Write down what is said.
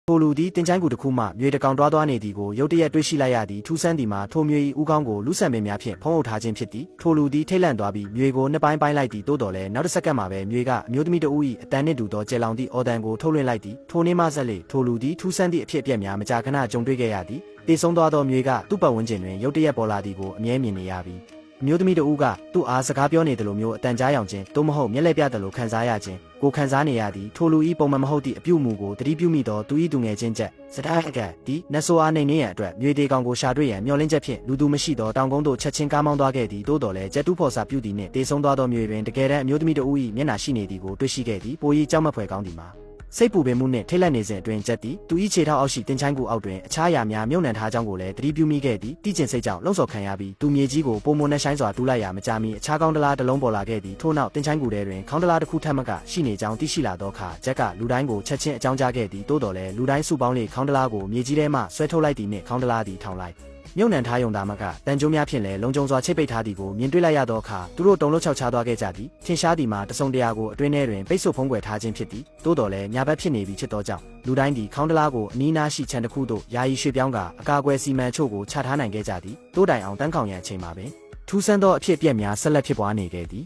ထိုလူသည်တင်ချိုင်းကူတစ်ခုမှမြေတကောင်တွားသွားနေသည်ကိုရုတ်တရက်တွေ့ရှိလိုက်ရသည်ထူးဆန်းသည်မှာထိုမြေ၏ဦးခေါင်းကိုလူဆန်ပင်များဖြင့်ဖုံးအုပ်ထားခြင်းဖြစ်သည်ထိုလူသည်ထိတ်လန့်သွားပြီးမြေကိုနှစ်ပိုင်းပိုင်းလိုက်သည်သို့တော်လည်းနောက်တစ်စက္ကန့်မှာပဲမြေကအမျိုးသမီးတဦး၏အတန်နှင့်တူသောကျယ်လောင်သည့်အော်တန်ကိုထုတ်လွှင့်လိုက်သည်ထိုနေ့မှဆက်လေထိုလူသည်ထူးဆန်းသည့်အဖြစ်အပျက်များမကြာခဏကြုံတွေ့ခဲ့ရသည်တေဆုံးသွားသောမြေကသူ့ပတ်ဝန်းကျင်တွင်ရုတ်တရက်ပေါ်လာသည်ကိုအမြဲမြင်နေရပြီအမျိုးသမီးတဦးကသူ့အားစကားပြောနေတယ်လို့မျိုးအတန်ကြားရောင်ခြင်းသို့မဟုတ်မျက်လှည့်ပြတယ်လို့ခံစားရခြင်းကိုခံစားနေရသည်ထိုလူ၏ပုံမှန်မဟုတ်သည့်အပြုအမူကိုတတိပြုမိသောသူ၏သူငယ်ချင်းချက်စတားအကဒီနတ်ဆိုးအားနှိမ်နှင်းရန်အတွက်မြေတေကောင်ကိုရှာတွေ့ရန်မျှော်လင့်ချက်ဖြင့်လူသူမရှိသောတောင်ကုန်းသို့ချက်ချင်းကားမောင်းသွားခဲ့သည်သို့တော်လည်းကျက်တူးဖော်စာပြုသည်နှင့်တေဆုံးသွားသောမြေတွင်တကယ်တမ်းအမျိုးသမီးတဦး၏မျက်နှာရှိနေသည်ကိုတွေ့ရှိခဲ့သည်ပို၏ကြောက်မက်ဖွယ်ကောင်းသည်မှာစိတ်ပူပင်မှုနှင့်ထိတ်လန့်နေစဉ်အတွင်းချက်သည်သူ၏ခြေထောက်အောက်ရှိတင်ချိုင်းကူအောက်တွင်အခြားအရာများမြုပ်နှံထားကြောင်းကိုလည်းသတိပြုမိခဲ့သည်တိကျင်စိတ်ကြောင့်လှုံ့ဆော်ခံရပြီးသူမြေကြီးကိုပုံမနဲ့ဆိုင်စွာတူးလိုက်ရာမကြာမီအခြားကောင်းတလားတစ်လုံးပေါ်လာခဲ့သည်ထို့နောက်တင်ချိုင်းကူထဲတွင်ခေါင်းတလားတစ်ခုထပ်မကရှိနေကြောင်းသိရှိလာသောအခါဂျက်ကလူတိုင်းကိုချက်ချင်းအကြောင်းကြားခဲ့သည်သို့တော်လည်းလူတိုင်းစုပေါင်းလေခေါင်းတလားကိုမြေကြီးထဲမှဆွဲထုတ်လိုက်သည်နှင့်ခေါင်းတလားသည်ထောင်လိုက်မြုပ်နှံထားယုံသားမကတန်ကြိုးများဖြင့်လည်းလုံခြုံစွာချိတ်ပိတ်ထားသည်ကိုမြင်တွေ့လိုက်ရသောအခါသူတို့တုန်လှုပ်ခြောက်ခြားသွားခဲ့ကြသည်ထင်ရှားသည်မှာတစုံတရာကိုအတွင်းထဲတွင်ပိတ်ဆို့ဖုံးကွယ်ထားခြင်းဖြစ်သည်သို့တော်လည်းညာဘက်ဖြစ်နေပြီဖြစ်သောကြောင့်လူတိုင်းသည်ခေါင်းတလားကိုအနီးနားရှိခြံတစ်ခုသို့ယာယီရွှေ့ပြောင်းကာအကာအကွယ်စီမံချို့ကိုချထားနိုင်ခဲ့ကြသည်တိုးတိုင်အောင်တန်းခေါင်ရန်အချိန်မှာပင်ထူးဆန်းသောအဖြစ်အပျက်များဆက်လက်ဖြစ်ပွားနေခဲ့သည်